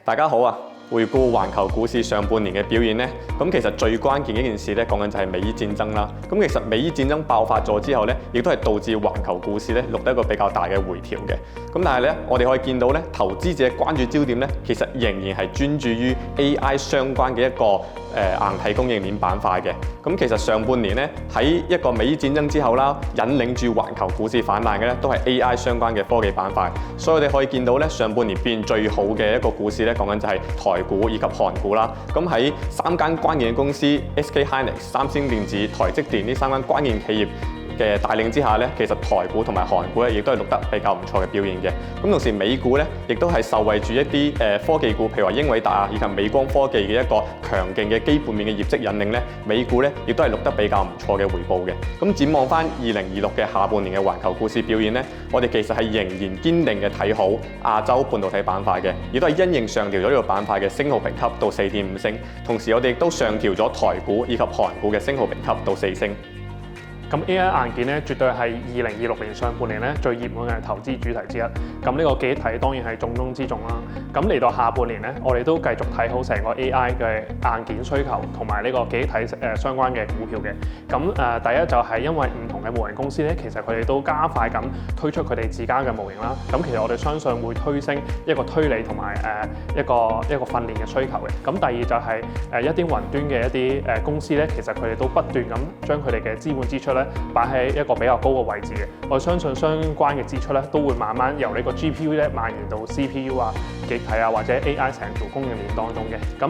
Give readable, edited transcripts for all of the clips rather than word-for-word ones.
大家好啊！回顧環球股市上半年嘅表現呢，咁其實最關鍵嘅一件事咧，講緊就係美伊戰爭啦。咁其實美伊戰爭爆發咗之後咧，亦都係導致環球股市咧錄得一個比較大嘅回調嘅。咁但係咧，我哋可以見到咧，投資者關注焦點咧，其實仍然係專注於 AI 相關嘅一個硬體供應鏈板塊嘅。咁其實上半年咧，喺一個美伊戰爭之後啦，引領住環球股市反彈嘅咧，都係 AI 相關嘅科技板塊。所以我哋可以見到咧，上半年表現最好嘅一個股市咧，講緊就係台股以及韓股啦。咁喺三間關鍵嘅公司 SK Hynix、三星電子、台積電呢三間關鍵企業嘅帶領之下咧，其實台股同埋韓股咧，亦都係錄得比較唔錯嘅表現嘅。咁同時美股咧，亦都係受惠住一啲科技股，譬如話英偉達啊，以及美光科技嘅一個強勁嘅基本面嘅業績引領咧，美股咧亦都係錄得比較唔錯嘅回報嘅。咁展望翻2026嘅下半年嘅環球股市表現咧，我哋其實係仍然堅定嘅睇好亞洲半導體板塊嘅，亦都係因應上調咗呢個板塊嘅星號評級到4.5星，同時我哋亦都上調咗台股以及韓股嘅星號評級到4星。咁 AI 硬件咧，絕對係2026年上半年咧最熱門嘅投資主題之一。咁呢個記憶體當然係重中之重啦。咁嚟到下半年咧，我哋都繼續睇好成個 AI 嘅硬件需求同埋呢個記憶體相關嘅股票嘅。咁第一就係因為唔同嘅模型公司咧，其實佢哋都加快咁推出佢哋自家嘅模型啦。咁其實我哋相信會推升一個推理同埋一個訓練嘅需求嘅。咁第二就係一啲雲端嘅一啲公司咧，其實佢哋都不斷咁將佢哋嘅資本支出擺喺一個比較高嘅位置嘅，我相信相關嘅支出咧都會慢慢由呢個 GPU 咧蔓延到 CPU 啊、記憶體啊或者 AI 成條供應鏈當中嘅。咁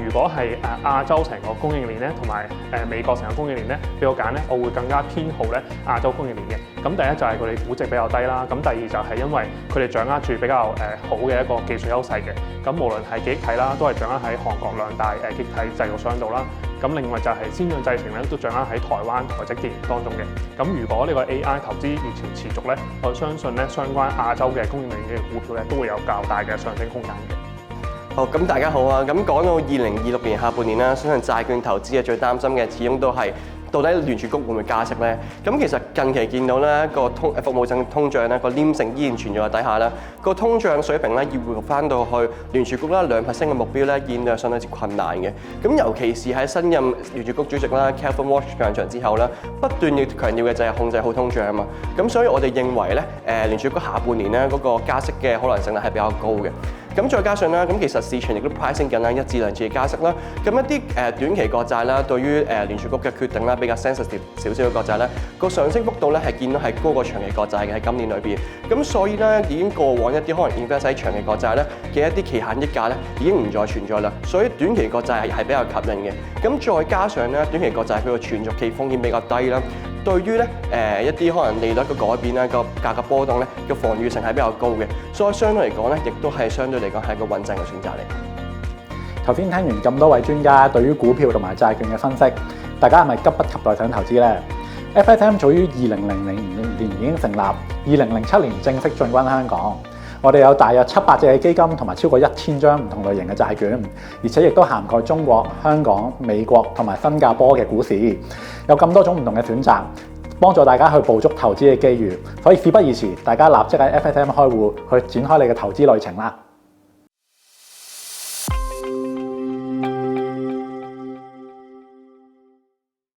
如果係亞洲成個供應鏈咧，同埋美國成個供應鏈咧，俾我揀咧，我會更加偏好咧亞洲供應鏈嘅。咁第一就係佢哋估值比較低啦，咁第二就係因為佢哋掌握住比較好嘅一個技術優勢嘅。咁無論係記憶體啦，都係掌握喺韓國兩大記憶體製造商度啦。咁另外就係先進製程咧，都掌握喺台灣台積電當中嘅。咁如果呢個 AI 投資熱潮持續咧，我相信咧相關亞洲嘅供應鏈嘅股票咧，都會有較大嘅上升空間嘅。好，咁大家好啊！咁講到2026年下半年啦，相信債券投資嘅最擔心嘅，始終都係到底聯儲局會唔會加息咧？咁其實近期見到咧個服務性通脹咧個黏性依然存在喺底下啦，個通脹水平咧要回復翻到去聯儲局啦2%嘅目標咧，見到係相當之困難嘅。咁尤其是喺新任聯儲局主席啦 Kevin Warsh 上場之後咧，不斷要強調嘅就係控制好通脹啊嘛。咁所以我哋認為咧，聯儲局下半年咧嗰個加息嘅可能性咧係比較高嘅。咁再加上啦，咁其實市場亦都 pricing 緊啦1至2次嘅加息啦。咁一啲短期國債啦，對於聯儲局嘅決定啦，比較 sensitive 少少嘅國債咧，個上升幅度咧係見到係高過長期國債嘅喺今年裏邊。咁所以咧已經過往一啲可能 invest 喺長期國債咧嘅一啲期限溢價咧已經唔再存在啦。所以短期國債係比較吸引嘅。咁再加上咧短期國債佢個存續期風險比較低啦。對於咧一啲可能利率嘅改變咧，個價格波動咧嘅防禦性係比較高嘅，所以相對嚟講咧，亦都係相對嚟講係一個穩陣嘅選擇嚟。頭先聽完咁多位專家對於股票同埋債券嘅分析，大家係咪急不及待想投資呢？ FSM 早於2000年已經成立，2007年正式進軍香港。我哋有大約700隻嘅基金同埋超過1000張唔同類型嘅債券，而且亦都涵蓋中國、香港、美國同埋新加坡嘅股市，有咁多種唔同嘅選擇，幫助大家去捕捉投資嘅機遇。所以事不宜遲，大家立即喺 FSM 開戶去展開你嘅投資旅程啦！